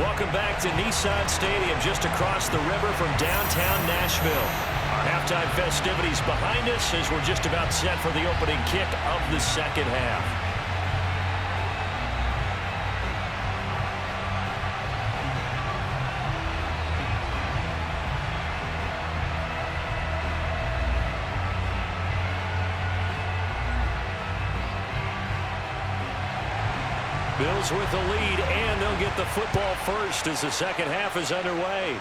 Welcome back to Nissan Stadium, just across the river from downtown Nashville. Our halftime festivities behind us as we're just about set for the opening kick of the second half. Bills with the lead, and they'll get the football first as the second half is underway.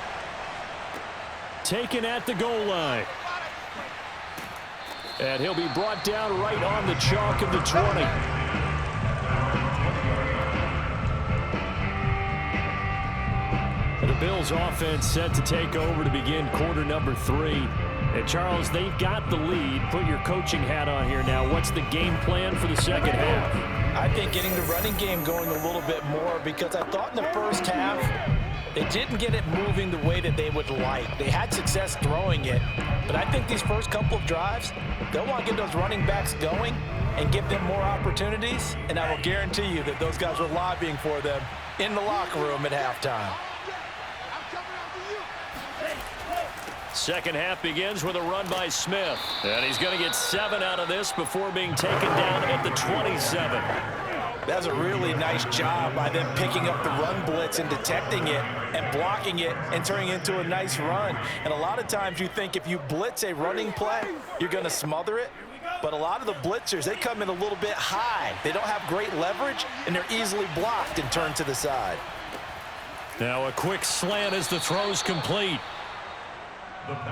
Taken at the goal line. And he'll be brought down right on the chalk of the 20. The Bills offense set to take over to begin quarter number 3. And Charles, they've got the lead. Put your coaching hat on here now. What's the game plan for the second half? I think getting the running game going a little bit more, because I thought in the first half they didn't get it moving the way that they would like. They had success throwing it, but I think these first couple of drives, they'll want to get those running backs going and give them more opportunities, and I will guarantee you that those guys were lobbying for them in the locker room at halftime. Second half begins with a run by Smith. And he's going to get 7 out of this before being taken down at the 27. That's a really nice job by them picking up the run blitz and detecting it and blocking it and turning it into a nice run. And a lot of times you think if you blitz a running play, you're going to smother it. But a lot of the blitzers, they come in a little bit high. They don't have great leverage, and they're easily blocked and turned to the side. Now a quick slant as the throw's complete.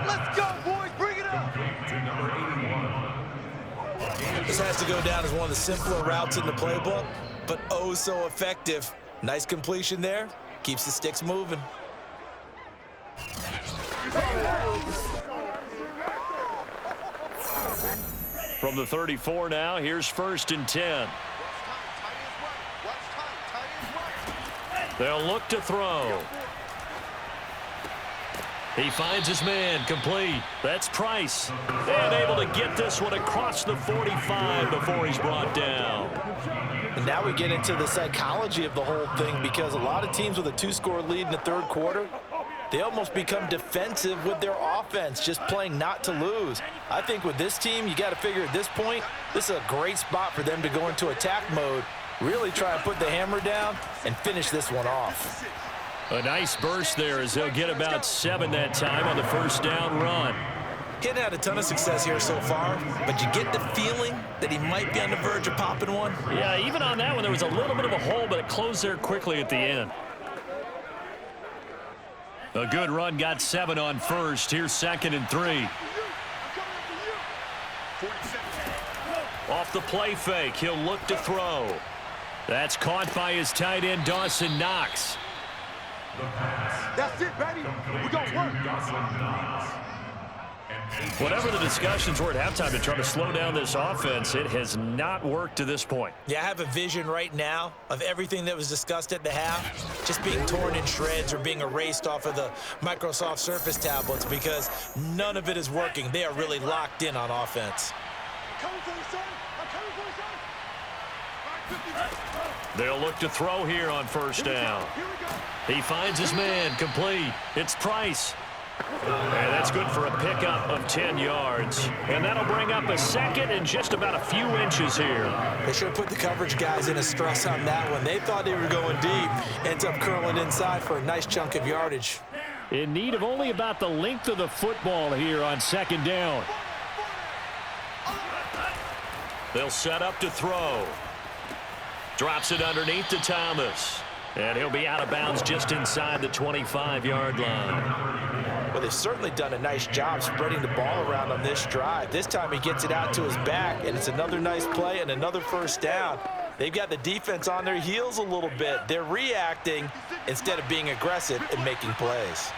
Let's go, boys. Bring it up. This has to go down as one of the simpler routes in the playbook, but oh so effective. Nice completion there. Keeps the sticks moving. From the 34 now, here's 1st and 10. They'll look to throw. He finds his man, complete. That's Price. And able to get this one across the 45 before he's brought down. And now we get into the psychology of the whole thing, because a lot of teams with a 2-score lead in the third quarter, they almost become defensive with their offense, just playing not to lose. I think with this team, you got to figure at this point, this is a great spot for them to go into attack mode, really try and put the hammer down and finish this one off. A nice burst there as they'll get about 7 that time on the first down run. He hadn't had a ton of success here so far, but you get the feeling that he might be on the verge of popping one. Yeah, even on that one, there was a little bit of a hole, but it closed there quickly at the end. A good run got 7 on first. Here's 2nd and 3. Off the play fake, he'll look to throw. That's caught by his tight end, Dawson Knox. That's it, baby. We're going to work. Whatever the discussions were at halftime to try to slow down this offense, it has not worked to this point. Yeah, I have a vision right now of everything that was discussed at the half just being torn in shreds or being erased off of the Microsoft Surface tablets, because none of it is working. They are really locked in on offense. They'll look to throw here on first down. He finds his man, complete. It's Price. And that's good for a pickup of 10 yards. And that'll bring up a 2nd and just about a few inches here. They should have put the coverage guys in a stress on that one. They thought they were going deep. Ends up curling inside for a nice chunk of yardage. In need of only about the length of the football here on 2nd down. They'll set up to throw. Drops it underneath to Thomas. And he'll be out of bounds just inside the 25-yard line. Well, they've certainly done a nice job spreading the ball around on this drive. This time he gets it out to his back, and it's another nice play and another first down. They've got the defense on their heels a little bit. They're reacting instead of being aggressive and making plays.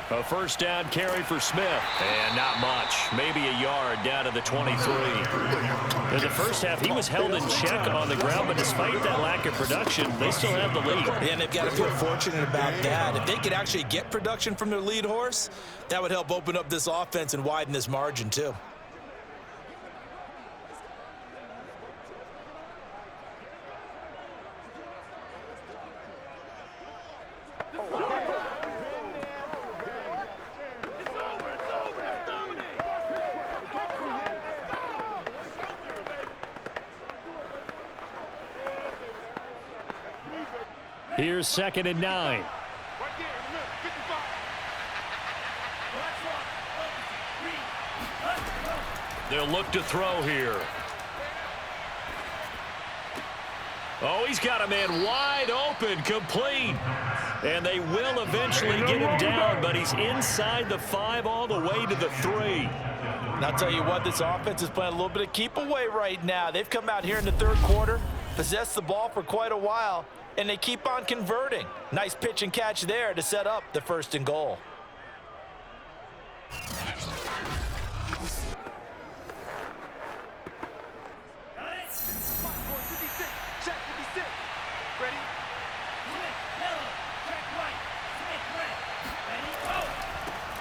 A first down carry for Smith. And not much. Maybe a yard down to the 23. In the first half, he was held in check on the ground, but despite that lack of production, they still have the lead. And they've got to feel fortunate about that. If they could actually get production from their lead horse, that would help open up this offense and widen this margin too. Here's 2nd and 9. They'll look to throw here. Oh, he's got a man wide open, complete. And they will eventually get him down, but he's inside the 5 all the way to the 3. And I'll tell you what, this offense is playing a little bit of keep away right now. They've come out here in the 3rd quarter, possessed the ball for quite a while, and they keep on converting. Nice pitch and catch there to set up the 1st and goal.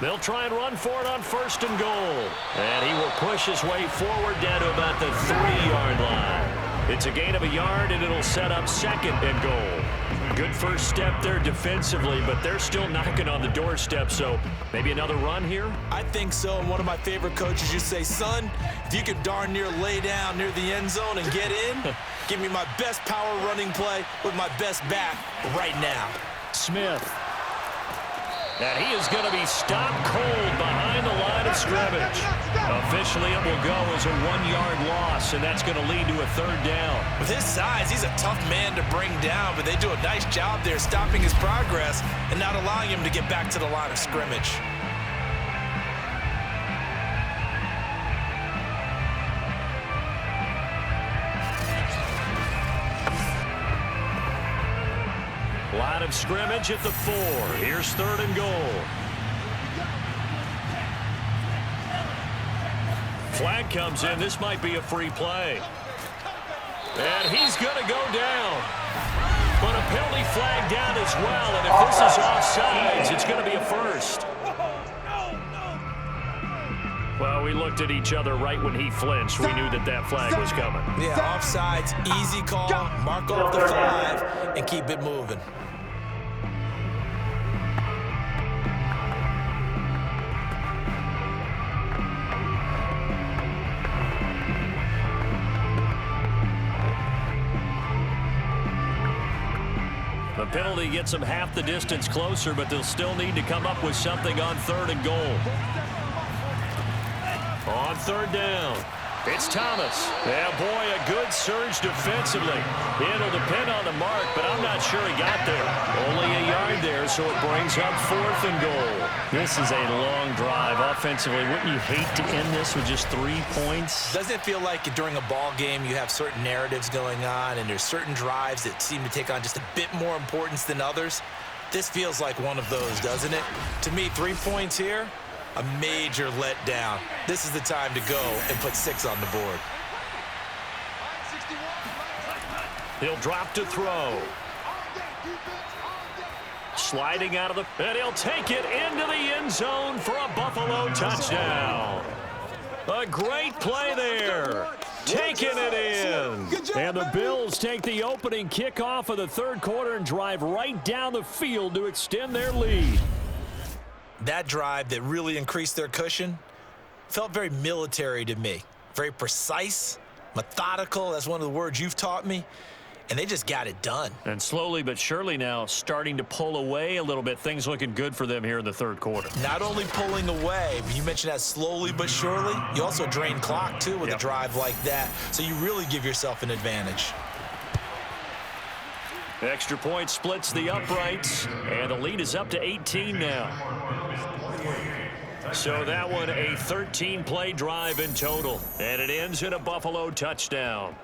They'll try and run for it on 1st and goal. And he will push his way forward down to about the 3-yard line. It's a gain of a yard, and it'll set up 2nd and goal. Good first step there defensively, but they're still knocking on the doorstep, so maybe another run here? I think so, and one of my favorite coaches used to say, son, if you can darn near lay down near the end zone and get in, give me my best power running play with my best back right now. Smith. And he is going to be stopped cold behind the line of scrimmage. Officially, it will go as a 1-yard loss, and that's going to lead to a 3rd down. With his size, he's a tough man to bring down, but they do a nice job there stopping his progress and not allowing him to get back to the line of scrimmage. Line of scrimmage at the 4. Here's 3rd and goal. Flag comes in. This might be a free play. And he's going to go down. But a penalty flag down as well. And if this is offsides, it's going to be a 1st. Well, we looked at each other right when he flinched. We knew that that flag was coming. Yeah, offsides, easy call. Mark off the 5 and keep it moving. The penalty gets them half the distance closer, but they'll still need to come up with something on 3rd and goal. On 3rd down, it's Thomas. Yeah, boy, a good surge defensively. It'll depend on the mark, but I'm not sure he got there. Only a yard there, so it brings up 4th and goal. This is a long drive offensively. Wouldn't you hate to end this with just 3 points? Doesn't it feel like during a ball game you have certain narratives going on and there's certain drives that seem to take on just a bit more importance than others? This feels like one of those, doesn't it? To me, 3 points here, a major letdown. This is the time to go and put 6 on the board. He'll drop to throw. Sliding out of the... And he'll take it into the end zone for a Buffalo touchdown. A great play there. Taking it in. And the Bills take the opening kickoff of the 3rd quarter and drive right down the field to extend their lead. That drive that really increased their cushion felt very military to me. Very precise, methodical. That's one of the words you've taught me. And they just got it done. And slowly but surely now starting to pull away a little bit. Things looking good for them here in the 3rd quarter. Not only pulling away, but you mentioned that slowly but surely. You also drain clock, too, with a drive like that. So you really give yourself an advantage. Extra point splits the uprights, and the lead is up to 18 now. So that one a 13-play drive in total, and it ends in a Buffalo touchdown.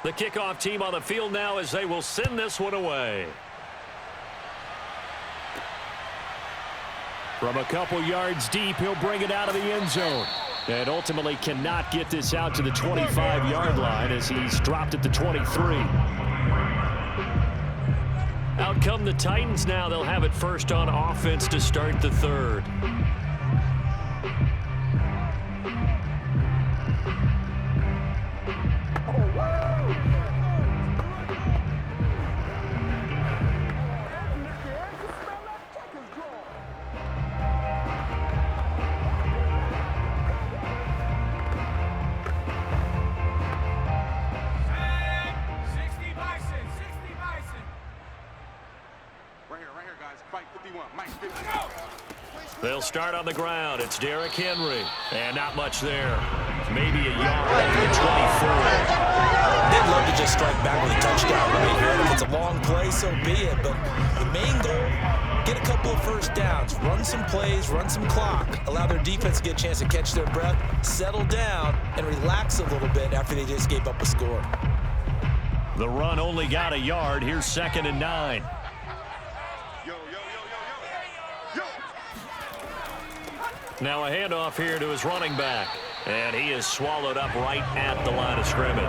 The kickoff team on the field now as they will send this one away. From a couple yards deep, he'll bring it out of the end zone. And ultimately cannot get this out to the 25-yard line as he's dropped at the 23. Out come the Titans now. They'll have it first on offense to start the third. They'll start on the ground. It's Derrick Henry. And not much there. Maybe a yard at the 24. They'd love to just strike back with a touchdown right here. If it's a long play, so be it. But the main goal, get a couple of first downs, run some plays, run some clock, allow their defense to get a chance to catch their breath, settle down, and relax a little bit after they just gave up a score. The run only got a yard. Here's 2nd and 9. Now a handoff here to his running back. And he is swallowed up right at the line of scrimmage.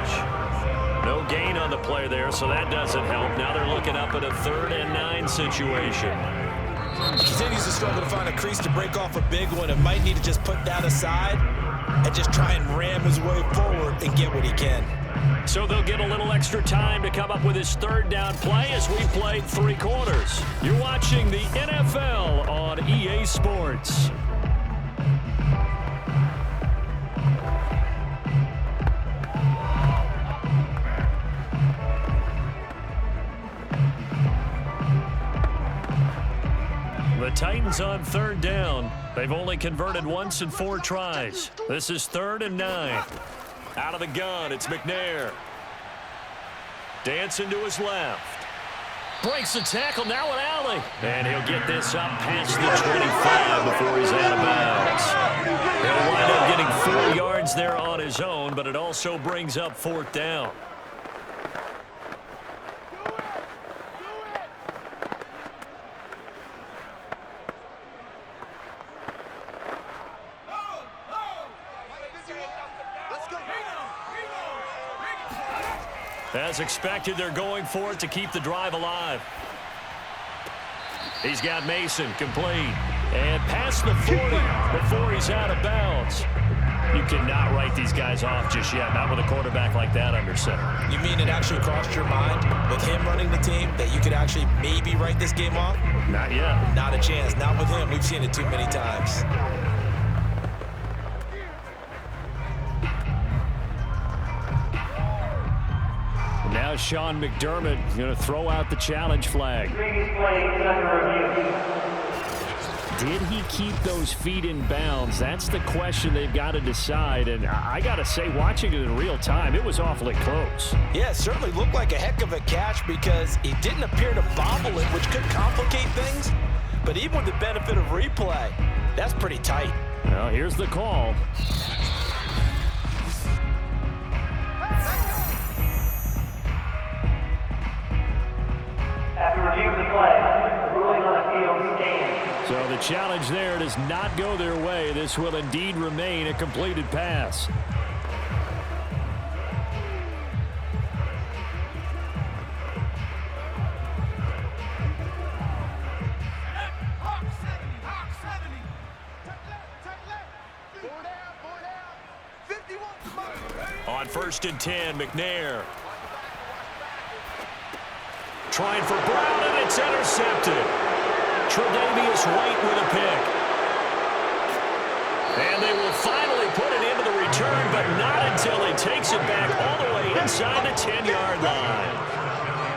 No gain on the play there, so that doesn't help. Now they're looking up at a 3rd and 9 situation. He continues to struggle to find a crease to break off a big one and might need to just put that aside and just try and ram his way forward and get what he can. So they'll get a little extra time to come up with his 3rd down play as we played 3 quarters. You're watching the NFL on EA Sports. The Titans on 3rd down. They've only converted once in 4 tries. This is 3rd and 9. Out of the gun, it's McNair. Dancing to his left. Breaks the tackle, now an alley. And he'll get this up past the 25 before he's out of bounds. He'll wind up getting 4 yards there on his own, but it also brings up 4th down. As expected, they're going for it to keep the drive alive. He's got Mason complete. And past the 40 before he's out of bounds. You cannot write these guys off just yet, not with a quarterback like that under center. You mean it actually crossed your mind with him running the team that you could actually maybe write this game off? Not yet. Not a chance. Not with him. We've seen it too many times. Now Sean McDermott going to throw out the challenge flag. Did he keep those feet in bounds? That's the question they've got to decide. And I got to say, watching it in real time, it was awfully close. Yeah, it certainly looked like a heck of a catch because he didn't appear to bobble it, which could complicate things. But even with the benefit of replay, that's pretty tight. Well, here's the call. After review of the play, the ruling on the field stands. So the challenge there does not go their way. This will indeed remain a completed pass. On 1st and 10, McNair. Trying for Brown, and it's intercepted. Tre'Davious White with a pick. And they will finally put it into the return, but not until he takes it back all the way inside the 10-yard line.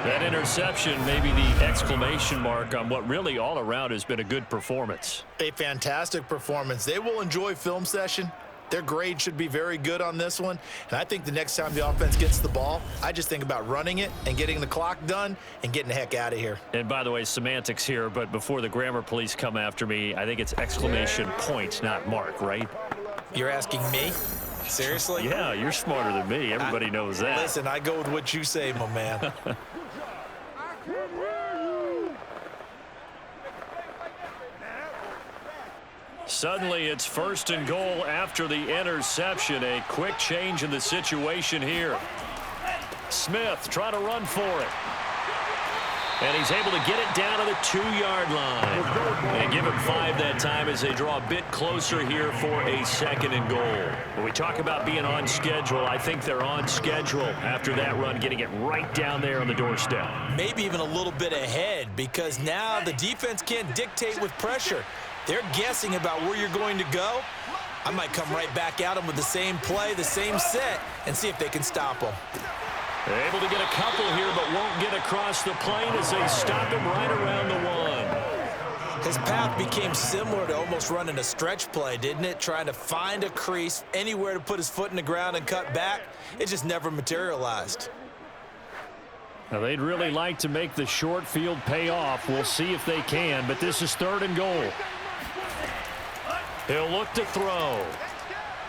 That interception may be the exclamation mark on what really all around has been a good performance. A fantastic performance. They will enjoy film session. Their grade should be very good on this one. And I think the next time the offense gets the ball, I just think about running it and getting the clock done and getting the heck out of here. And by the way, semantics here, but before the grammar police come after me, I think it's exclamation point, not mark, right? You're asking me? Seriously? Yeah, you're smarter than me. Everybody knows that. Listen, I go with what you say, my man. Suddenly it's 1st and goal after the interception. A quick change in the situation here. Smith trying to run for it. And he's able to get it down to the 2-yard line. And give him 5 that time as they draw a bit closer here for a 2nd and goal. When we talk about being on schedule, I think they're on schedule after that run, getting it right down there on the doorstep. Maybe even a little bit ahead, because now the defense can't dictate with pressure. They're guessing about where you're going to go. I might come right back at them with the same play, the same set, and see if they can stop them. Able to get a couple here, but won't get across the plane as they stop him right around the 1. His path became similar to almost running a stretch play, didn't it? Trying to find a crease, anywhere to put his foot in the ground and cut back. It just never materialized. Now, they'd really like to make the short field pay off. We'll see if they can, but this is 3rd and goal. He'll look to throw.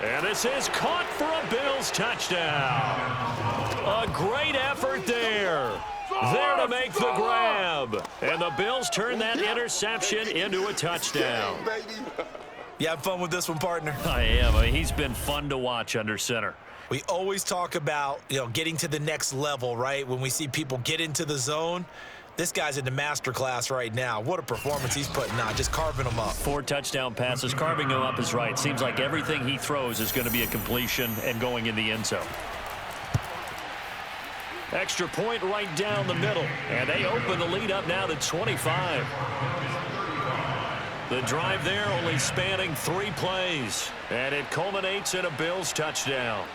And this is caught for a Bills touchdown. A great effort there. There to make the grab. And the Bills turn that interception into a touchdown. You have fun with this one, partner? I am. I mean, he's been fun to watch under center. We always talk about, getting to the next level, right? When we see people get into the zone. This guy's in the master class right now. What a performance he's putting on, just carving them up. 4 touchdown passes. Carving them up is right. Seems like everything he throws is going to be a completion and going in the end zone. Extra point right down the middle. And they open the lead up now to 25. The drive there only spanning 3 plays. And it culminates in a Bills touchdown.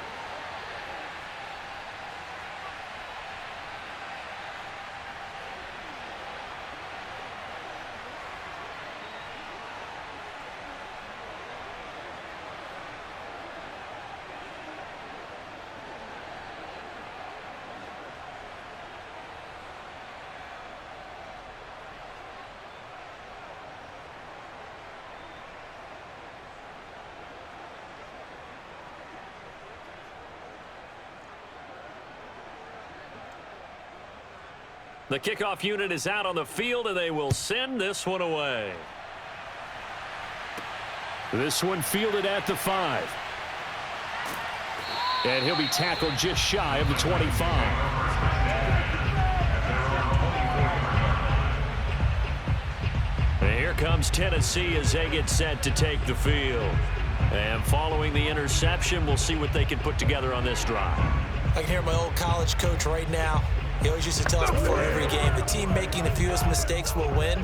The kickoff unit is out on the field, and they will send this one away. This one fielded at the 5. And he'll be tackled just shy of the 25. And here comes Tennessee as they get set to take the field. And following the interception, we'll see what they can put together on this drive. I can hear my old college coach right now. He always used to tell us before every game, the team making the fewest mistakes will win.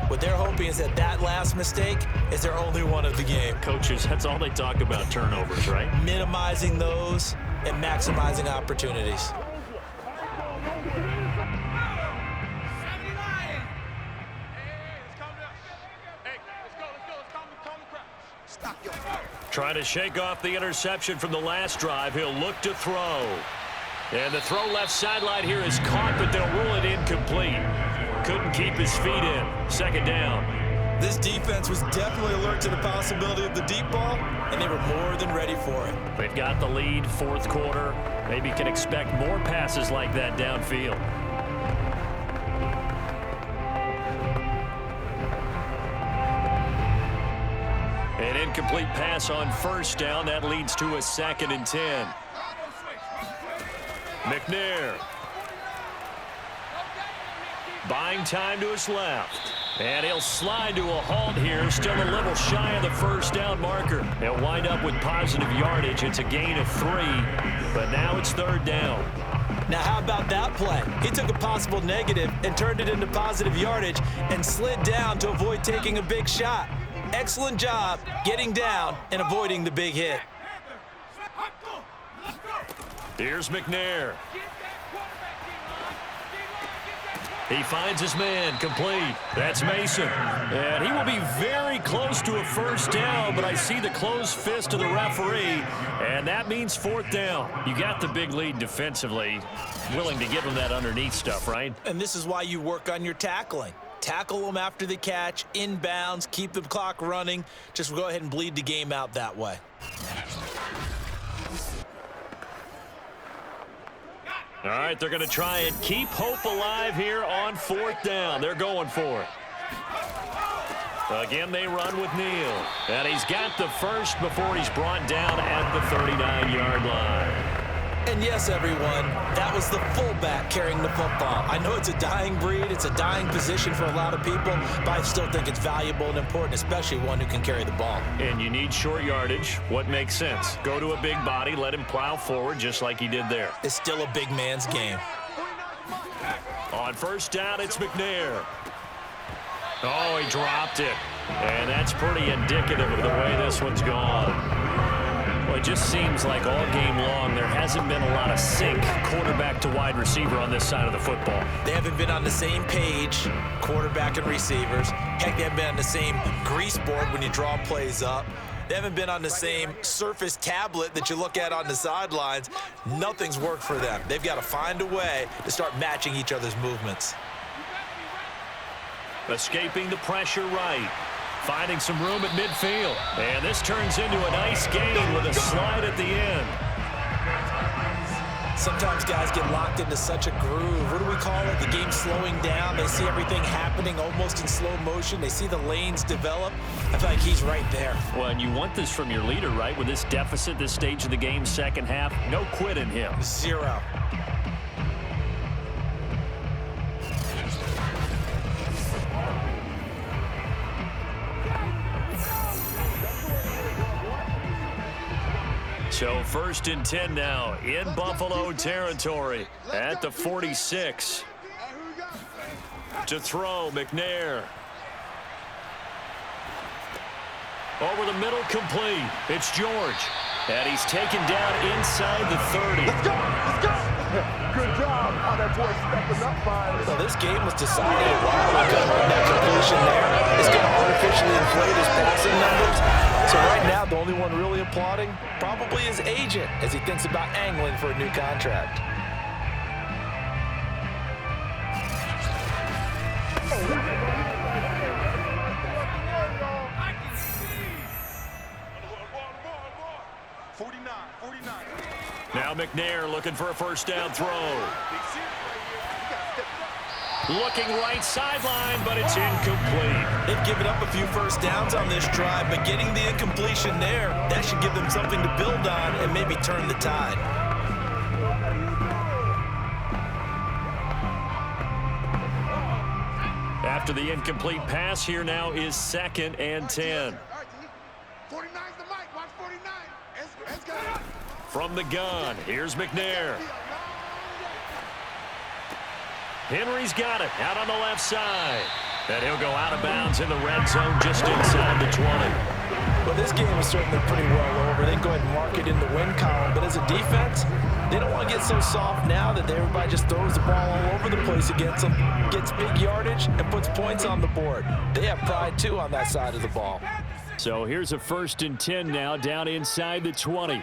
What they're hoping is that last mistake is their only one of the game. Coaches, that's all they talk about, turnovers, right? Minimizing those and maximizing opportunities. Trying to shake off the interception from the last drive. He'll look to throw. And the throw left sideline here is caught, but they'll rule it incomplete. Couldn't keep his feet in. 2nd down. This defense was definitely alert to the possibility of the deep ball, and they were more than ready for it. They've got the lead, 4th quarter. Maybe can expect more passes like that downfield. An incomplete pass on 1st down. That leads to a 2nd and 10. McNair. Buying time to his left. And he'll slide to a halt here. Still a little shy of the 1st down marker. He'll wind up with positive yardage. It's a gain of 3. But now it's 3rd down. Now how about that play? He took a possible negative and turned it into positive yardage and slid down to avoid taking a big shot. Excellent job getting down and avoiding the big hit. Here's McNair. He finds his man, complete. That's Mason. And he will be very close to a 1st down, but I see the closed fist of the referee, and that means 4th down. You got the big lead defensively. Willing to give him that underneath stuff, right? And this is why you work on your tackling. Tackle them after the catch, inbounds, keep the clock running. Just go ahead and bleed the game out that way. All right, they're going to try and keep hope alive here on 4th down. They're going for it. Again, they run with Neal. And he's got the first before he's brought down at the 39-yard line. And yes, everyone, that was the fullback carrying the football. I know it's a dying breed, it's a dying position for a lot of people, but I still think it's valuable and important, especially one who can carry the ball. And you need short yardage. What makes sense? Go to a big body, let him plow forward just like he did there. It's still a big man's game. On first down, it's McNair. Oh, he dropped it. And that's pretty indicative of the way this one's gone. Well, it just seems like all game long there hasn't been a lot of sync quarterback to wide receiver on this side of the football. They haven't been on the same page, quarterback and receivers. Heck, they haven't been on the same grease board when you draw plays up. They haven't been on the same surface tablet that you look at on the sidelines. Nothing's worked for them. They've got to find a way to start matching each other's movements. Escaping the pressure right. Finding some room at midfield. And this turns into a nice gain with a slide at the end. Sometimes guys get locked into such a groove. What do we call it? The game's slowing down. They see everything happening almost in slow motion. They see the lanes develop. I feel like he's right there. Well, and you want this from your leader, right? With this deficit, this stage of the game, second half, no quit in him. Zero. So first and 10 now in Buffalo territory at the 46. To throw, McNair. Over the middle, complete. It's George. And he's taken down inside the 30. Let's go! Let's go! Good job. How that boy stepping up, man. So this game was decided a while ago. That completion there is going to artificially inflate his passing numbers. So right now, the only one really applauding probably his agent as he thinks about angling for a new contract. Now McNair looking for a first down throw. Looking right sideline, but it's incomplete. They've given up a few first downs on this drive, but getting the incompletion there, that should give them something to build on and maybe turn the tide. After the incomplete pass, here now is second and 10. 49's the mic. Watch 49. Let's go. From the gun, here's McNair. Henry's got it out on the left side. And he'll go out of bounds in the red zone just inside the 20. Well, this game is certainly pretty well over. They can go ahead and mark it in the win column. But as a defense, they don't want to get so soft now that everybody just throws the ball all over the place against them, gets big yardage, and puts points on the board. They have pride, too, on that side of the ball. So here's a first and 10 now down inside the 20.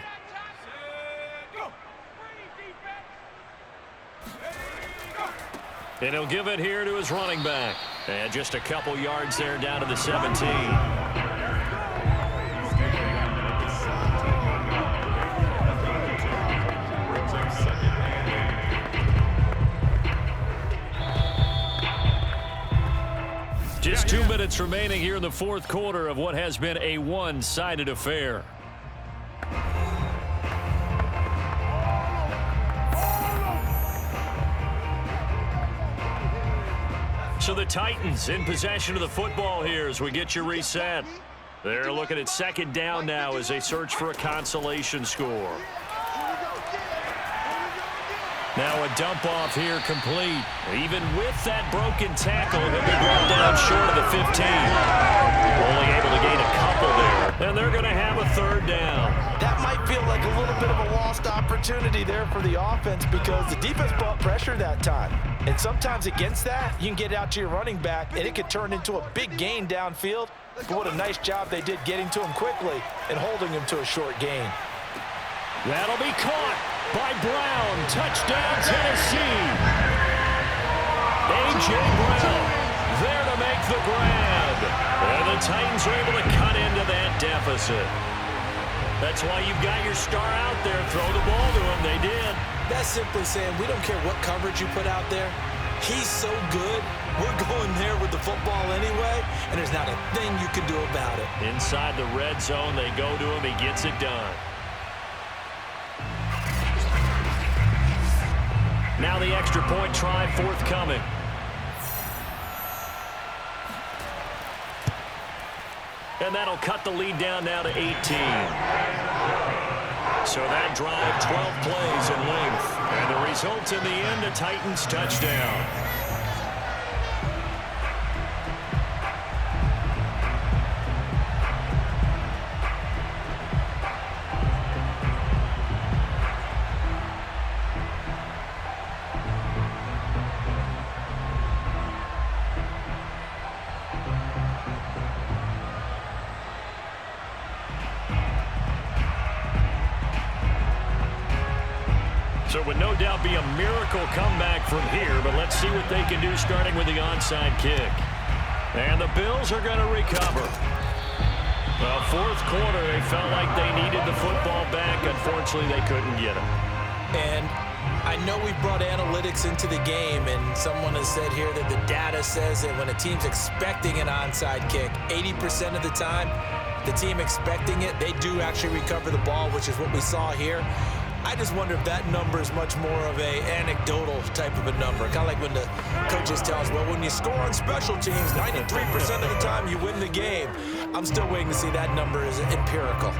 And he'll give it here to his running back. And just a couple yards there down to the 17. Just 2 minutes remaining here in the fourth quarter of what has been a one-sided affair. So the Titans in possession of the football here as we get you reset. They're looking at second down now as they search for a consolation score. Now a dump off here complete. Even with that broken tackle, he'll be brought down short of the 15. Only able to gain a couple there. And they're going to have a third down. That might feel like a little bit of a lost opportunity there for the offense because the defense brought pressure that time. And sometimes against that, you can get out to your running back, and it could turn into a big gain downfield. But what a nice job they did getting to him quickly and holding him to a short gain. That'll be caught by Brown. Touchdown, Tennessee. A.J. Brown there to make the grab. And the Titans are able to cut into that deficit. That's why you've got your star out there. Throw the ball to him. They did. That's simply saying we don't care what coverage you put out there. He's so good. We're going there with the football anyway, and there's not a thing you can do about it. Inside the red zone, they go to him. He gets it done. Now the extra point try forthcoming. And that'll cut the lead down now to 18. So that drive, 12 plays in length. And the result in the end, a Titans touchdown. So it would no doubt be a miracle comeback from here, but let's see what they can do starting with the onside kick. And the Bills are going to recover. Well, fourth quarter, they felt like they needed the football back. Unfortunately, they couldn't get it. And I know we brought analytics into the game, and someone has said here that the data says that when a team's expecting an onside kick, 80% of the time, the team expecting it, they do actually recover the ball, which is what we saw here. I just wonder if that number is much more of a anecdotal type of a number. Kind of like when the coaches tell us, well, when you score on special teams, 93% of the time you win the game. I'm still waiting to see that number is empirical.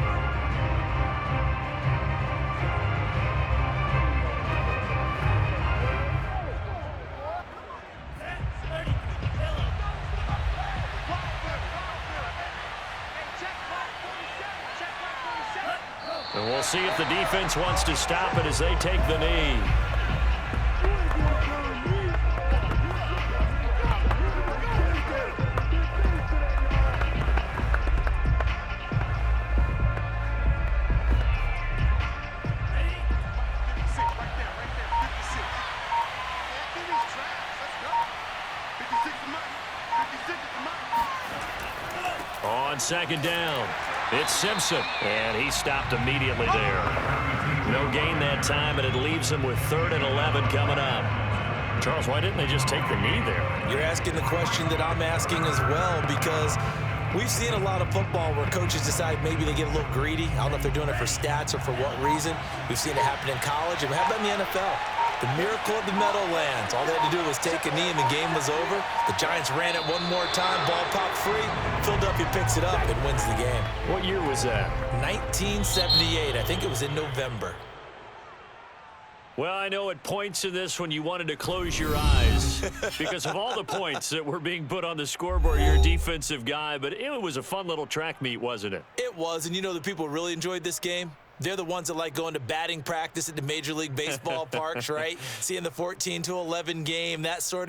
And we'll see if the defense wants to stop it as they take the knee. On second down, it's Simpson, and he stopped immediately there. No gain that time, and it leaves him with 3rd and 11 coming up. Charles, why didn't they just take the knee there? You're asking the question that I'm asking as well, because we've seen a lot of football where coaches decide maybe they get a little greedy. I don't know if they're doing it for stats or for what reason. We've seen it happen in college, and how about in the NFL? The miracle of the Meadowlands. All they had to do was take a knee and the game was over. The Giants ran it one more time. Ball popped free. Philadelphia picks it up and wins the game. What year was that? 1978. I think it was in November. Well, I know at points in this when you wanted to close your eyes because of all the points that were being put on the scoreboard. You're a defensive guy, but it was a fun little track meet, wasn't it? It was, and you know the people who really enjoyed this game? They're the ones that like going to batting practice at the Major League Baseball parks, right? Seeing the 14-11 game, that sort of